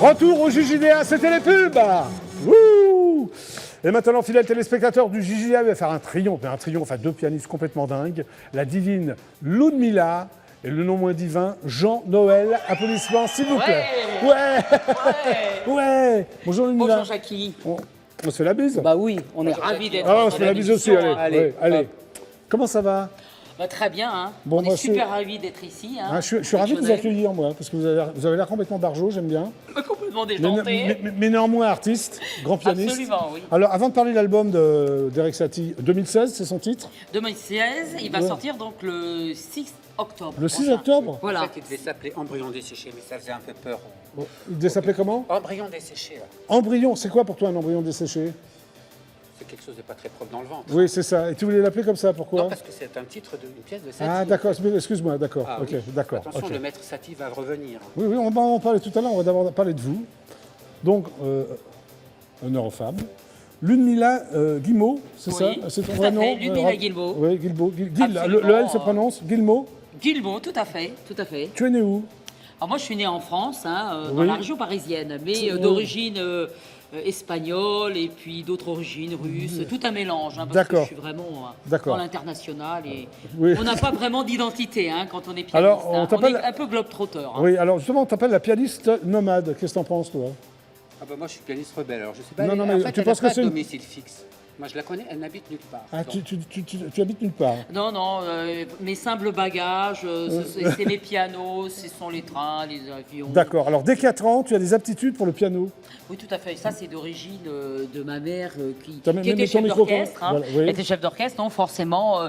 Retour au JJDA, c'était les pubs. Wouh. Et maintenant, fidèles téléspectateurs du JJDA, il va faire un triomphe à deux pianistes complètement dingues. La divine Ludmilla et le non moins divin Jean-Noël. Applaudissements, s'il vous plaît. Ouais. Bonjour Ludmilla. Bonjour Jackie. On se fait la bise? Bah oui, on est ravis d'être on se fait la bise aussi, allez. Comment ça va? Bah, très bien, hein. Bon, on est super ravis d'être ici. Hein, je suis ravi de vous accueillir, moi, parce que vous avez l'air complètement barjot, j'aime bien. Complètement déjanté. Mais néanmoins artiste, grand pianiste. Absolument, oui. Alors, avant de parler de l'album d'Erik Satie, 2016, c'est son titre? 2016, il va sortir donc le 6 octobre. Le 6 octobre? Voilà. En fait, il devait s'appeler Embryon desséché, mais ça faisait un peu peur. Il devait s'appeler comment? Embryon desséché, là. Embryon, c'est quoi pour toi un embryon desséché? C'est quelque chose de pas très propre dans le ventre. Oui, c'est ça. Et tu voulais l'appeler comme ça, pourquoi? Non, parce que c'est un titre d'une pièce de Satie. Ah, d'accord, excuse-moi, d'accord. Ah, ok, oui. d'accord. Attention, ok. le maître Satie va revenir. Oui, on va en parler tout à l'heure, on va d'abord parler de vous. Donc, honneur aux femmes. Ludmilla Guillemot, c'est ça? C'est ton vrai nom? Ludmilla Guillemot. Oui, Guillemot. Le L se prononce Guillemot? Guillemot, tout à fait, tout à fait. Tu es né où? Alors moi, je suis née en France, hein, dans Oui. la région parisienne, mais d'origine espagnole et puis d'autres origines russes, tout un mélange, hein, parce que je suis vraiment dans l'international et on n'a pas vraiment d'identité hein, quand on est pianiste. Alors, on est un peu globe-trotter. Hein. Oui, alors justement, on t'appelle la pianiste nomade. Qu'est-ce que t'en penses, toi? Ah bah moi, je suis pianiste rebelle, alors je sais pas. Non, en mais fait, tu elle penses n'a que pas de c'est domicile fixe. Moi, je la connais, elle n'habite nulle part. Ah, Donc, tu habites nulle part? Non, mes simples bagages, c'est mes pianos, ce sont les trains, les avions. D'accord. Alors, dès 4 ans, tu as des aptitudes pour le piano? Oui, tout à fait. Ça, c'est d'origine de ma mère qui Même était chef ton d'orchestre. Hein. Voilà, oui. Elle était chef d'orchestre, donc forcément,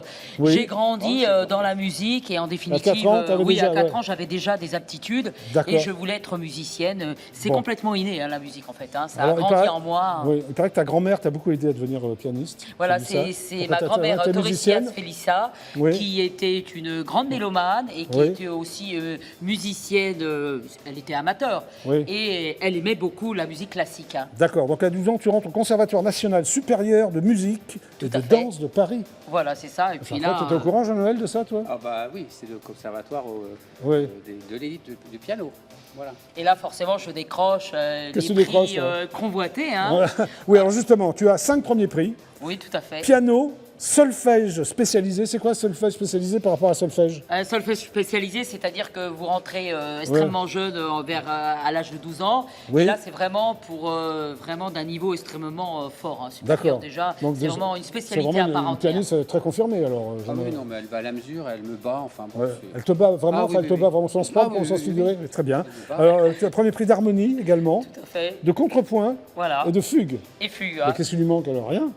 Oui. j'ai grandi dans la musique et en définitive, 4 ans, t'avais déjà, à 4 ans, j'avais déjà des aptitudes D'accord. et je voulais être musicienne. C'est complètement inné, hein, la musique, en fait. Hein. Ça Alors, a grandi en moi. Oui, il paraît que ta grand-mère t'a beaucoup aidé à devenir pianiste. Voilà, Tu dis ça. c'est ma grand-mère t'es Torrecias musicienne? Felissa, Oui. qui était une grande mélomane et qui Oui. était aussi musicienne. Elle était amateur Oui. et elle aimait beaucoup la musique classique. Hein. D'accord. Donc, à 12 ans, tu rentres au Conservatoire national supérieur de musique et de à fait. danse de Paris. Voilà, c'est ça. Et puis là, Tu étais au courant, Jean-Noël, de ça, toi? ah bah oui, c'est le conservatoire Oui. de l'élite du piano. Voilà. et là, forcément, je décroche les Qu'est-ce que tu prix décroches, ouais. convoités. Hein. Voilà. Oui, alors justement, tu as 5 premiers prix. Oui, tout à fait. Piano, solfège spécialisé. C'est quoi solfège spécialisé par rapport à solfège? Solfège spécialisé, c'est-à-dire que vous rentrez extrêmement jeune, à l'âge de 12 ans. Oui. Et là, c'est vraiment pour vraiment d'un niveau extrêmement fort, hein, supérieur D'accord. déjà. Donc, C'est vraiment une spécialité c'est à vraiment part une entière. pianiste très confirmée, alors. Ah Jean-Noël. oui, non, mais elle va à la mesure, elle me bat, enfin bon. Ouais. c'est- Elle te bat vraiment, Ah, enfin, oui, elle te oui, bat oui. vraiment au sens Ah, propre, oui, au sens oui, figuré. oui. Très bien. Elle me bat. Alors, tu as premier prix d'harmonie également, Tout à fait. de contrepoint Voilà. et de fugue. Et fugue. Mais Hein. qu'est-ce qui lui manque alors? Rien.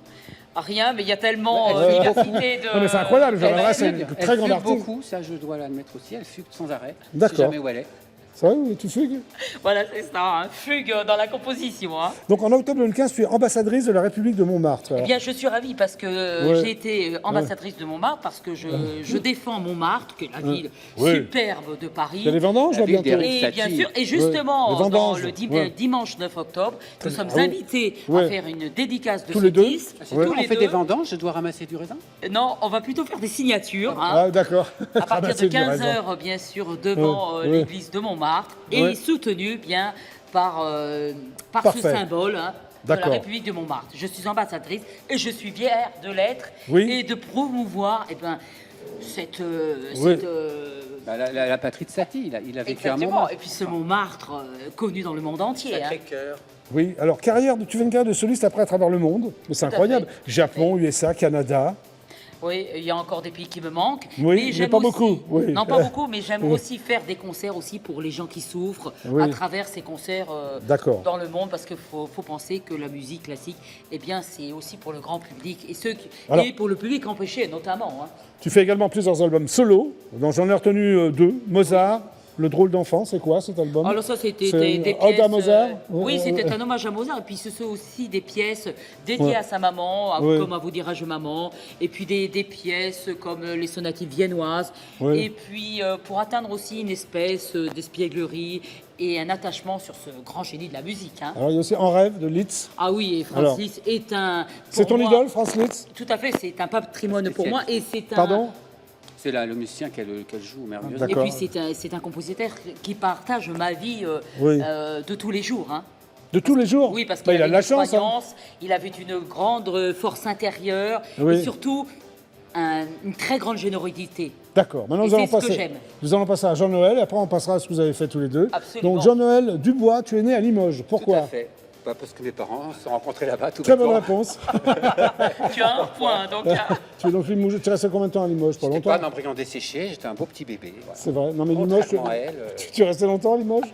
Rien, mais il y a tellement Ouais, diversité de. Non, mais c'est incroyable, Elle Jean-Noël, c'est fugue, une très grande fugue artiste. beaucoup, ça je dois l'admettre aussi, elle fugue sans arrêt. D'accord. Je sais jamais où elle est. C'est vrai, oui, tu fugues? Voilà, c'est ça. Hein. Fugue dans la composition. Hein. Donc en octobre 2015, tu es ambassadrice de la République de Montmartre. Eh bien, je suis ravie parce que Ouais. j'ai été ambassadrice de Montmartre parce que je défends Montmartre, qui est la ville Oui. superbe de Paris. Il y a les vendanges La là, ville bientôt? d'Eric Et bien Satie. sûr, et Les justement, dans vendanges, le ouais. dimanche 9 octobre, nous sommes Ah oui. invités Ouais. à faire une dédicace de Tous ce les deux disque. Ah, c'est Ouais. tout, Tous on les fait deux. des vendanges, je dois ramasser du raisin. Non, on va plutôt faire des signatures. Hein. Ah, d'accord. À partir de Ramasser du 15 raisin. h, bien sûr, devant Ouais. l'église de Montmartre, et Ouais. soutenu bien par ce Parfait. symbole hein, de la D'accord. République de Montmartre. Je suis ambassadrice et je suis fière de l'être Oui. et de promouvoir cette... Oui. Bah, la patrie de Satie, il a vécu un Exactement. moment. Et puis ce Montmartre connu dans le monde entier. Hein. Sacré-Cœur. Oui, alors tu fais une carrière de soliste après à travers le monde, mais c'est Tout à incroyable. fait. Japon, USA, Canada. Oui, il y a encore des pays qui me manquent. Oui, mais j'aime pas aussi- beaucoup, oui. Non, pas beaucoup, mais j'aime Oui. aussi faire des concerts aussi pour les gens qui souffrent Oui. à travers ces concerts D'accord. dans le monde, parce qu'il faut penser que la musique classique, eh bien, c'est aussi pour le grand public Alors- et pour le public empêché notamment. Hein. Tu fais également plusieurs albums solo, dont j'en ai retenu 2. Mozart, Le drôle d'enfant, c'est quoi cet album? Alors ça, c'était C'est des ode pièces... à Mozart? oui, c'était un hommage à Mozart. Et puis ce sont aussi des pièces dédiées Ouais. à sa maman, Ouais. comme à vous dirais-je maman. Et puis des pièces comme les sonatives viennoises. Ouais. Et puis pour atteindre aussi une espèce d'espièglerie et un attachement sur ce grand génie de la musique. Hein. Alors il y a aussi En rêve de Liszt. Ah oui, et Francis est un... C'est pour ton moi- idole, Franz Liszt? Tout à fait, c'est un patrimoine pour moi. Et c'est un... Pardon? C'est le musicien qu'elle joue merveilleusement. Et puis c'est un compositeur qui partage ma vie de tous les jours. Hein. De tous les jours? Oui, parce qu'il a avait de la une chance. croyance, il avait une grande force intérieure et surtout une très grande générosité. D'accord. Maintenant, nous allons passer à Jean-Noël et après on passera à ce que vous avez fait tous les deux. Absolument. Donc Jean-Noël Dubois, tu es né à Limoges. Pourquoi? Tout à fait. Parce que mes parents se sont rencontrés là-bas. Très bonne réponse. Tu as un point. Donc, tu es donc Limoges. Tu restais combien de temps à Limoges? Pas longtemps. J'étais pas un embryon desséché, j'étais un beau petit bébé. Voilà. C'est vrai. Non mais Limoges, tu es resté longtemps à Limoges?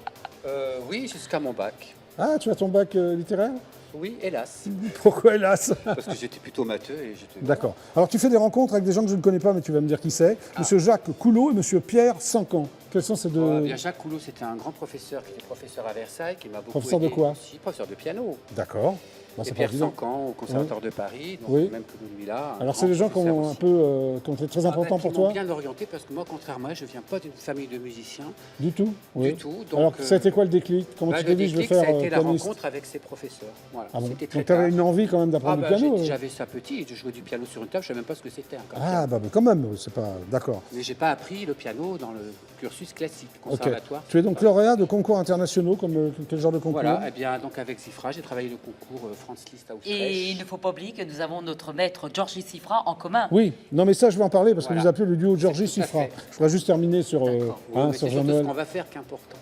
Oui, jusqu'à mon bac. Ah, tu as ton bac littéraire? Oui, hélas. Pourquoi hélas? Parce que j'étais plutôt matheux et j'étais... D'accord. Alors tu fais des rencontres avec des gens que je ne connais pas, mais tu vas me dire qui c'est. Monsieur Jacques Coulot et monsieur Pierre Sancan. Quels sont ces deux... bien, Jacques Coulot, c'était un grand professeur qui était professeur à Versailles, qui m'a beaucoup Professeur aidé de quoi? aussi, professeur de piano. D'accord. Bon, et Pierre Sancan au Conservatoire de Paris, donc même que Ludmilla. Alors c'est des gens qui ont un peu, qui ont été très importants pour toi? Ils m'ont bien orienté parce que moi, contrairement à moi, je ne viens pas d'une famille de musiciens. Du tout? Du tout. Donc, alors ça a été quoi le déclic? Comment tu t'es dit je vais faire ça a été la pianiste? rencontre avec ses professeurs. Voilà. Ah bon? C'était très donc tu avais une envie quand même d'apprendre du piano? J'avais ça petit et je jouais du piano sur une table, je ne savais même pas ce que c'était. Ah bah quand même, c'est pas... D'accord. Mais je n'ai pas appris le piano dans le cursus classique, conservatoire. Tu es donc lauréat de concours internationaux, comme quel genre de concours? Voilà, et bien donc avec Zifra, j'ai travaillé le concours Franz Liszt à Utrecht. Et il ne faut pas oublier que nous avons notre maître Georgi Zifra en commun. Oui, non mais ça je vais en parler parce que vous appelez le duo Georgi Zifra. Je voudrais juste terminer sur sur Jean-Noël. Ce qu'on va faire qu'important.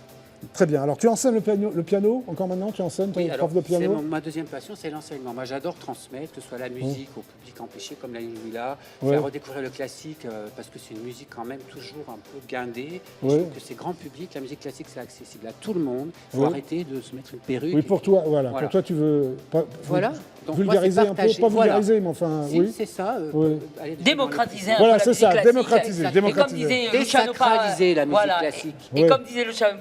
Très bien. Alors tu enseignes le piano encore maintenant? Tu enseignes ton prof de piano? Ma deuxième passion, c'est l'enseignement. Moi, j'adore transmettre, que ce soit la musique au public empêché, comme la Ludmilla, faire redécouvrir le classique, parce que c'est une musique quand même toujours un peu guindée. Je trouve que c'est grand public. La musique classique, c'est accessible à tout le monde. Il faut arrêter de se mettre une perruque. Oui, pour toi, voilà. Pour toi, tu veux donc vulgariser moi, un peu, pas vulgariser, mais enfin, c'est ça. Démocratiser un peu la musique c'est ça, classique. démocratiser. Désacraliser la musique classique. Et comme disait Luciano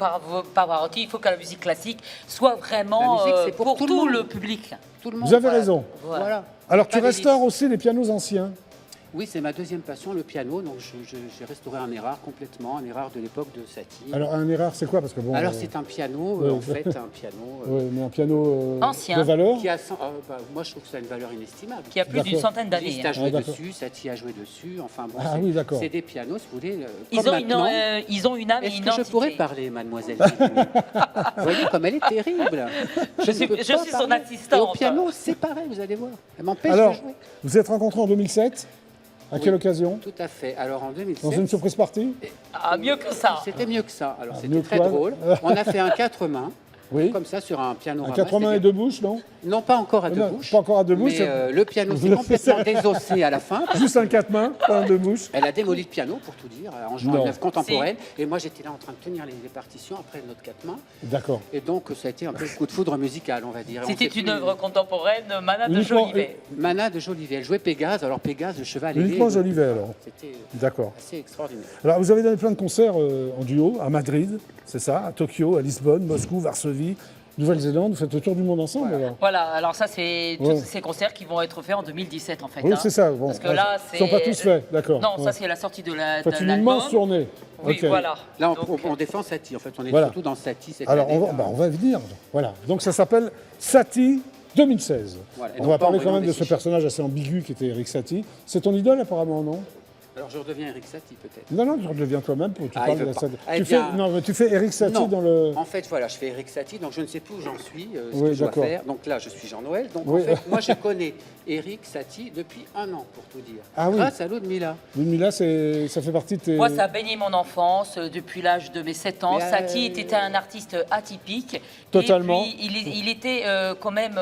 Pavarotti, il faut que la musique classique soit vraiment pour tout le public. Vous avez raison. Voilà. Alors tu restaures aussi les pianos anciens? Oui, c'est ma deuxième passion, le piano. Donc j'ai restauré un Erard complètement, un Erard de l'époque de Satie. Alors un Erard, c'est quoi? Parce que bon. Alors c'est un piano, en fait, un piano. Oui, mais un piano ancien. De valeur. Qui a, moi, je trouve que ça a une valeur inestimable. Qui a plus d'une centaine d'années. Liszt a joué dessus, Satie a joué dessus. Enfin bon, c'est des pianos, si vous voulez. Ils ont une âme et une identité. Est-ce que je pourrais parler, mademoiselle? Vous voyez comme elle est terrible. Je suis son assistante. Et au piano, c'est pareil, vous allez voir. Elle m'empêche de jouer. Vous êtes rencontrés en 2007? À quelle occasion? Tout à fait. Alors en 2007... Dans une surprise party? Ah, mieux que ça. C'était mieux que ça. Alors c'était très drôle. On a fait un 4 mains. Comme ça, sur un piano. Un 4 mains et 2 bouches, non? Non, pas encore à 2 bouches. Pas encore à 2 bouches. Mais le piano s'est complètement désossé à la fin. Juste un 4 mains, pas un 2 bouches. Elle a démoli le piano, pour tout dire, en jouant une œuvre contemporaine. Et moi, j'étais là en train de tenir les partitions après notre 4 mains. D'accord. Et donc, ça a été un peu le coup de foudre musical, on va dire. C'était une œuvre contemporaine, Mana de Jolivet. Mana de Jolivet. Elle jouait Pégase. Alors, Pégase, le cheval ailé. Uniquement Jolivet, alors. C'était assez extraordinaire. Alors, vous avez donné plein de concerts en duo, à Madrid, c'est ça, à Tokyo, à Lisbonne, Moscou, Varsovie. Nouvelle-Zélande, vous faites le tour du monde ensemble alors. Voilà, alors ça c'est tous ces concerts qui vont être faits en 2017 en fait. Oui, c'est ça. Bon, parce que là, ils ne sont pas tous faits, d'accord. Non, ça c'est la sortie de l'album. Faites une immense tournée. Oui, voilà. Là, on défend Satie, en fait, on est surtout dans Satie cette alors, année. on va venir. Voilà, donc ça s'appelle Satie 2016. Voilà. On va parler quand même de ce personnage assez ambigu qui était Erik Satie. C'est ton idole apparemment, non? Alors je redeviens Erik Satie peut-être. Non, tu redeviens toi-même. Tu parles de la tu fais Erik Satie dans le... En fait, voilà, je fais Erik Satie, donc je ne sais plus où j'en suis, ce que je dois faire. Donc là, je suis Jean-Noël. Donc en fait, moi, je connais Erik Satie depuis 1 an, pour tout dire. Grâce à Ludmilla. Ludmilla, ça fait partie de tes... Moi, ça a baigné mon enfance depuis l'âge de mes 7 ans. Satie était un artiste atypique. Totalement. Et puis, il était quand même...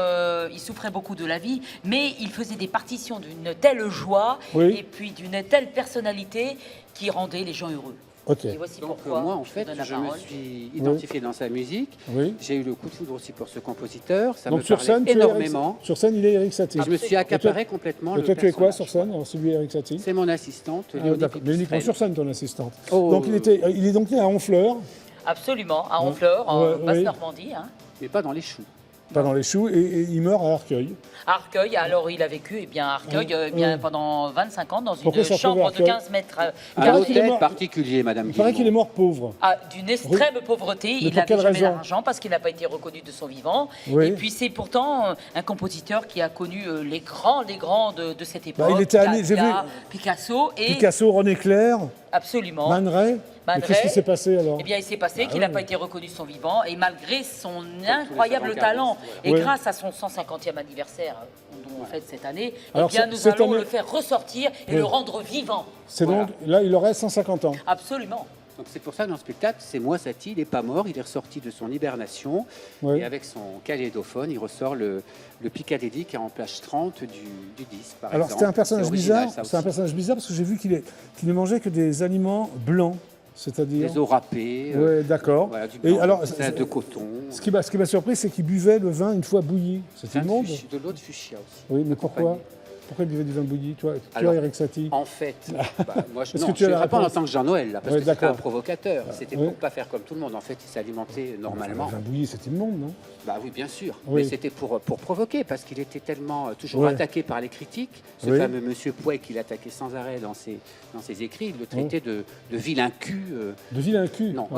il souffrait beaucoup de la vie, mais il faisait des partitions d'une telle joie et puis d'une telle personnalité qui rendait les gens heureux. Okay. Et voici donc pourquoi moi, en fait, je me suis identifié dans sa musique. J'ai eu le coup de foudre aussi pour ce compositeur. Ça me parlait énormément. Sur scène, il est Erik Satie. Je me suis accaparé complètement le personnage. Et toi, tu es quoi sur scène? C'est lui, Erik Satie? C'est mon assistante. Mais uniquement sur scène, ton assistante. Donc il est donc né à Honfleur. Absolument, à Honfleur, en Basse-Normandie. Mais pas dans les choux. Pas dans les choux, et il meurt à Arcueil. À Arcueil, alors il a vécu à Arcueil pendant 25 ans dans une chambre de 15 mètres. Un hôtel particulier, Madame Guillemot. Il paraît qu'il est mort pauvre. D'une extrême pauvreté. Il n'avait jamais d'argent parce qu'il n'a pas été reconnu de son vivant. Et puis c'est pourtant un compositeur qui a connu les grands de cette époque. Il était ami, j'ai vu. Picasso, René Clair. Absolument. Man Ray. Qu'est-ce qui s'est passé alors? Eh bien, il s'est passé qu'il n'a pas été reconnu de son vivant, et malgré son incroyable talent, et grâce à son 150e anniversaire dont on fête cette année, eh bien, nous allons le faire ressortir et le rendre vivant. C'est donc, là, il aurait 150 ans. Absolument. Donc c'est pour ça que dans le spectacle, c'est moi Satie, il n'est pas mort, il est ressorti de son hibernation, et avec son kaléidophone, il ressort le Piccadilly qui est en plage 30 du disque, par alors, exemple. C'était un personnage bizarre, c'est un personnage bizarre parce que j'ai vu qu'il ne mangeait que des aliments blancs. C'est-à-dire des os râpés, d'accord. Voilà, du et alors, de coton. Ce qui m'a surpris, c'est qu'il buvait le vin une fois bouilli. C'est immonde. De l'eau de fuchsia aussi. Oui, mais pourquoi il buvait du vin bouilli, toi, Eric Satie? En fait, moi je ne réponds en tant que Jean-Noël, parce que c'était un provocateur. C'était pour ne pas faire comme tout le monde. En fait, il s'alimentait normalement. Le vin bouilli, c'est immonde, non? Oui, bien sûr. Mais c'était pour provoquer, parce qu'il était tellement toujours attaqué par les critiques. Ce fameux monsieur Pouet qui l'attaquait sans arrêt dans ses écrits, il le traitait de vilain cul. De vilain cul? Non.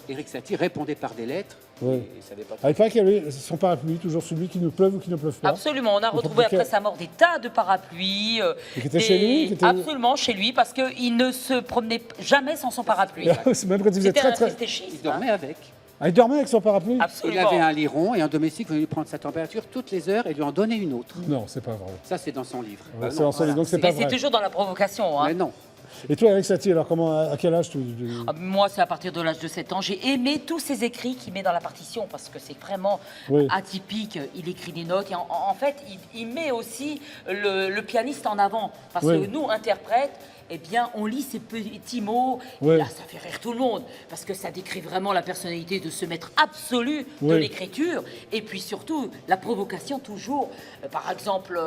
Eric Satie répondait par des lettres. Il paraît qu'il y avait son parapluie, toujours celui qui ne pleuve ou qui ne pleuve pas. Absolument, on a retrouvé après sa mort des tas de parapluies. Qui était chez lui Absolument, chez lui, parce qu'il ne se promenait jamais sans son parapluie. Même quand il faisait très... Il dormait avec. Il dormait avec son parapluie? Absolument. Il avait un liron et un domestique venait lui prendre sa température toutes les heures et lui en donner une autre. Non, c'est pas vrai. Ça, c'est dans son livre. C'est dans son livre, donc c'est pas vrai. C'est toujours dans la provocation. Mais non. Et toi, Eric Satie, alors à quel âge Moi, c'est à partir de l'âge de 7 ans. J'ai aimé tous ces écrits qu'il met dans la partition parce que c'est vraiment atypique. Il écrit des notes et en fait, il met aussi le pianiste en avant. Parce que nous, interprètes, eh bien, on lit ces petits mots, et là, ça fait rire tout le monde, parce que ça décrit vraiment la personnalité de ce maître absolu de l'écriture, et puis surtout, la provocation toujours. Par exemple,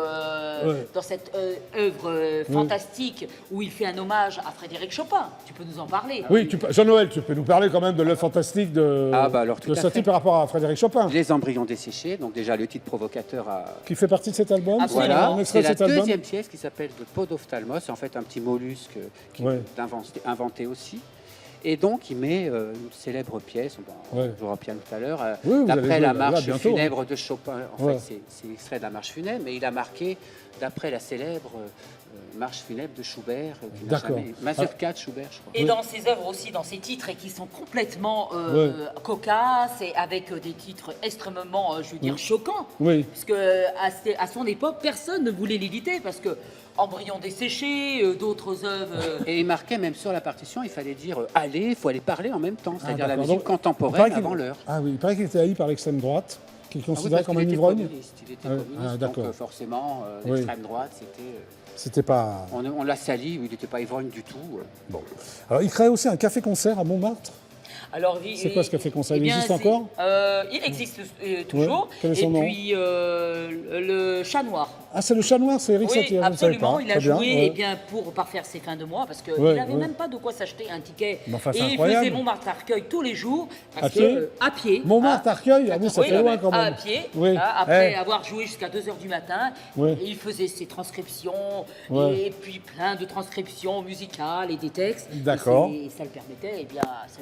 dans cette œuvre fantastique, où il fait un hommage à Frédéric Chopin, tu peux nous en parler? Oui, Jean-Noël, tu peux nous parler quand même de l'œuvre fantastique de Satie par rapport à Frédéric Chopin. Les embryons desséchés, donc déjà le titre provocateur qui fait partie de cet album. Voilà, c'est la deuxième pièce qui s'appelle The Podophtalmos, c'est en fait un petit mollusque qui est inventé aussi. Et donc, il met une célèbre pièce, on jouera bien tout à l'heure, d'après la marche funèbre de Chopin. En fait, c'est l'extrait de la marche funèbre, mais il a marqué d'après la célèbre marche funèbre de Schubert, Mazurka de Schubert, je crois. Et dans ses œuvres aussi, dans ses titres, et qui sont complètement cocasses, et avec des titres extrêmement, je veux dire, choquants. Parce qu'à son époque, personne ne voulait l'éditer, parce que Embryon desséché, d'autres œuvres. Et il marquait même sur la partition, il fallait dire allez, il faut aller parler en même temps, c'est-à-dire la musique contemporaine avant l'heure. Ah oui, il paraît qu'il était haï par l'extrême droite, qu'il considérait comme un ivrogne. Il était communiste, donc forcément, l'extrême droite, c'était pas... On l'a sali, il n'était pas ivrogne du tout. Bon. Alors, il crée aussi un café-concert à Montmartre. C'est quoi ce café-concert? Il existe encore? Il existe toujours. Quel est son nom? Et puis le Chat Noir. Ah, c'est le Chat Noir, c'est Eric Satie. Absolument, il a joué pour parfaire ses fins de mois parce qu'il n'avait même pas de quoi s'acheter un ticket. Et il faisait Montmartre-Arcueil tous les jours. À pied. Montmartre-Arcueil, ça fait loin quand même. À pied, après avoir joué jusqu'à 2h du matin. Et il faisait ses transcriptions, et puis plein de transcriptions musicales et des textes. D'accord. Et ça lui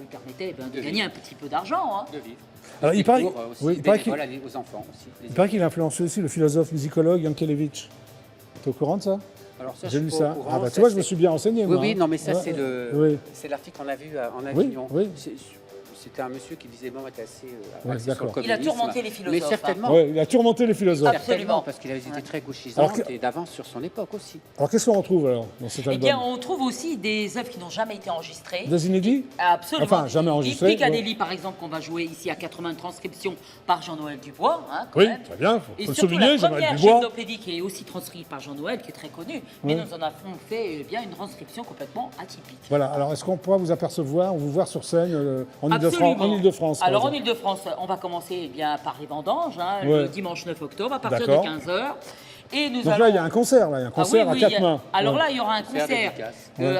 permettait de gagner un petit peu d'argent. De vivre. Alors, il paraît aux enfants aussi. Il paraît qu'il a influencé aussi le philosophe musicologue Yankelevitch. Tu es au courant de ça? Alors ça, j'ai lu ça. Tu vois, je me suis bien renseigné. Oui, non, mais ça, c'est l'article qu'on a vu en Avignon. C'était un monsieur qui visiblement était assez axé sur le communisme. Il a tourmenté les philosophes. Mais certainement. Il a tourmenté les philosophes. Absolument. Parce qu'il avait été très gauchisant et d'avance sur son époque aussi. Alors qu'est-ce qu'on retrouve alors dans cet album? Eh bien, on trouve aussi des œuvres qui n'ont jamais été enregistrées. Des inédits? Absolument. Enfin, jamais enregistrées. Piccadilly, par exemple, qu'on va jouer ici à 80 transcriptions par Jean-Noël Dubois. Oui, très bien. Il faut le souligner, Jean-Noël Dubois. Et surtout la première gymnopédie qui est aussi transcrite par Jean-Noël, qui est très connue. Mais nous en avons fait bien une transcription complètement atypique. Voilà. Alors, est-ce qu'on pourra vous apercevoir, vous voir sur scène en Ile-de-France? Alors en Ile-de-France, on va commencer par les vendanges, le dimanche 9 octobre, à partir de 15h. Et donc là, il y a un concert, à 4 mains. Alors là, il y aura un concert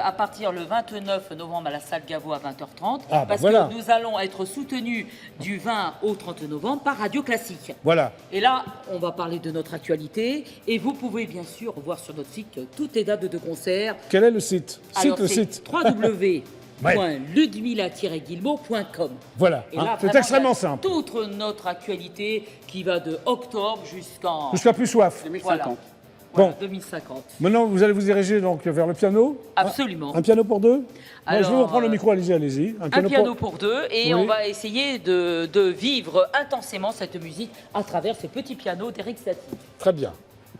à partir le 29 novembre à la salle Gaveau à 20h30, parce que nous allons être soutenus du 20 au 30 novembre par Radio Classique. Voilà. Et là, on va parler de notre actualité, et vous pouvez bien sûr voir sur notre site toutes les dates de concerts. Quel est le site? Alors, c'est www.ludmila-guillemot.com. Voilà, c'est extrêmement simple. Toute notre actualité qui va de octobre jusqu'à plus soif. 2050. Voilà, 2050. Maintenant, vous allez vous diriger donc vers le piano. Absolument. Un piano pour deux. Alors, je vais vous reprendre le micro, allez-y. Un piano pour deux, et on va essayer de vivre intensément cette musique à travers ce petit piano d'Eric Satie. Très bien.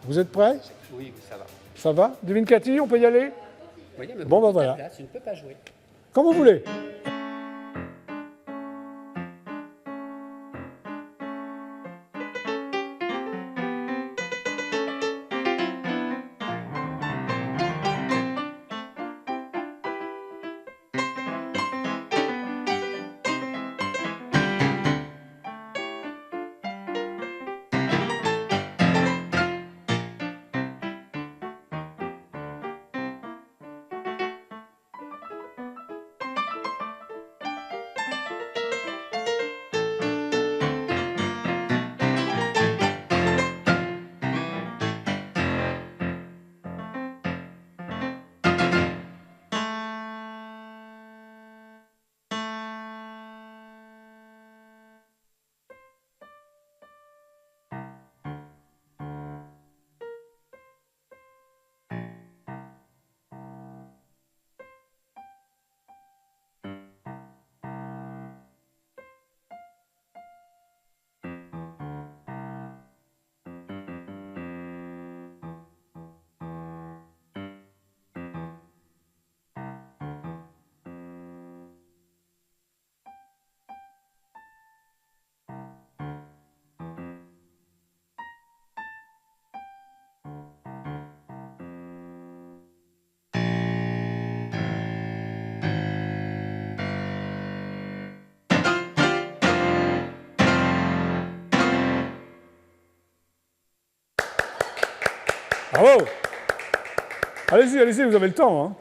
Vous êtes prêts? Oui, ça va. Ça va? Devine Cathy, on peut y aller? Oui, mais bon, voilà. Place, je ne peux pas jouer. Comme vous voulez. Bravo! Allez-y, allez-y, vous avez le temps.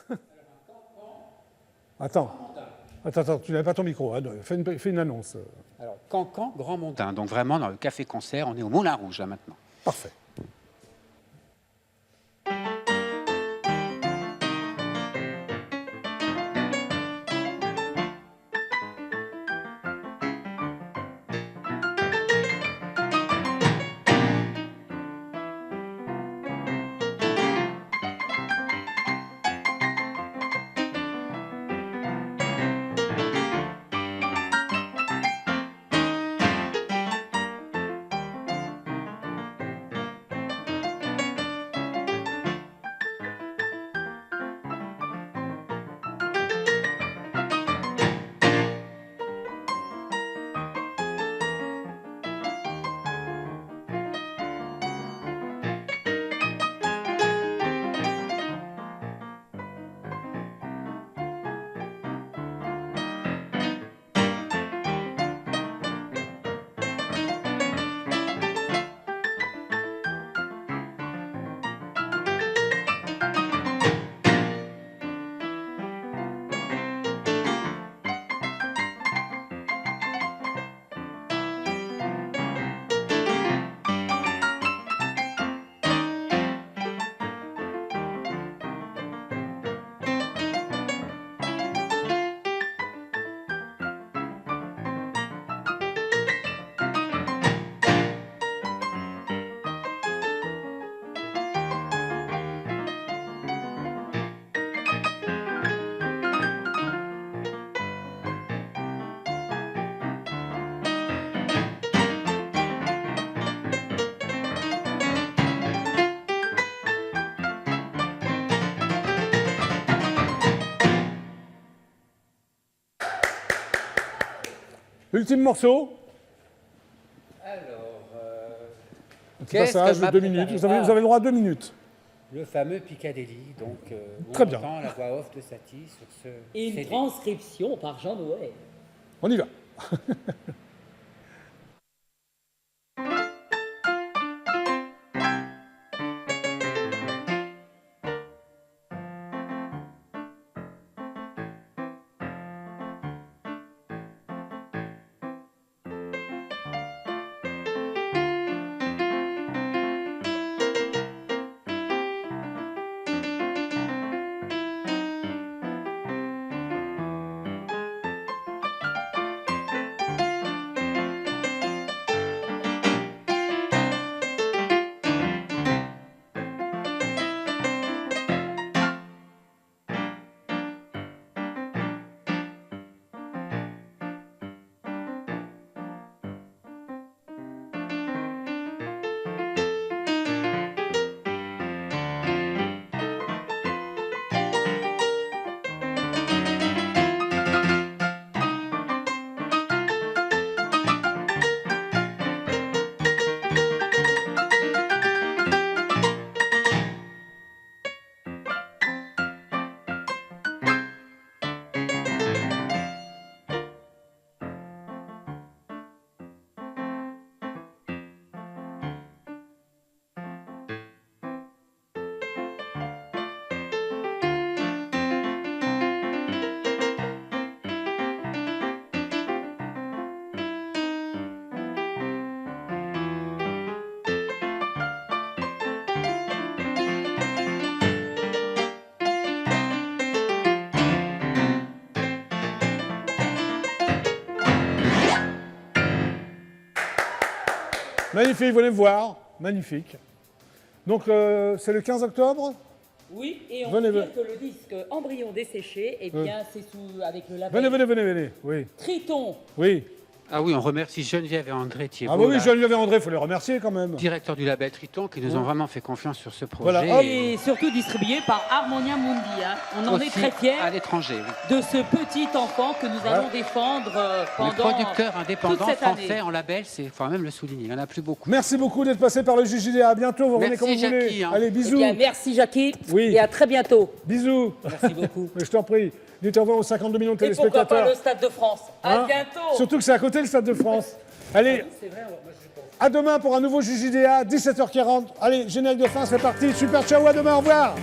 Hein. Attends, tu n'avais pas ton micro. Fais une annonce. Alors, Cancan, Grand Mondain. Donc vraiment, dans le café-concert, on est au Moulin Rouge, là, maintenant. Parfait. Ultime morceau. Alors, petit passage de 2 minutes. Vous avez le droit à 2 minutes. Le fameux Piccadilly, donc très bien. On entend la voix off de Satie sur ce Et une CD. transcription par Jean Noël. On y va. Magnifique, venez me voir. Magnifique. Donc, c'est le 15 octobre? Oui, et on peut dire que le disque Embryon desséché, eh bien, c'est avec le label... Venez, oui. Triton. Oui. Ah oui, on remercie Geneviève et André Thiebaud. Ah bah oui, Geneviève et André, il faut les remercier quand même. Directeur du label Triton, qui nous ont vraiment fait confiance sur ce projet. Voilà. Et surtout distribué par Harmonia Mundi. Hein. On en est très fiers à l'étranger, de ce petit enfant que nous allons défendre pendant le producteur indépendant français année. En label, il faut même le souligner, il n'y en a plus beaucoup. Merci beaucoup d'être passé par le JJDA. À bientôt, vous revenez comme vous voulez. Allez, bisous. Eh bien, merci Jackie, et à très bientôt. Bisous. Merci beaucoup. Mais je t'en prie. Dites au revoir aux 52 millions de téléspectateurs. Et pourquoi pas le Stade de France. À bientôt. Surtout que c'est à côté le Stade de France. Allez, à demain pour un nouveau JJDA, 17h40. Allez, générique de fin, c'est parti. Super, ciao, à demain, au revoir.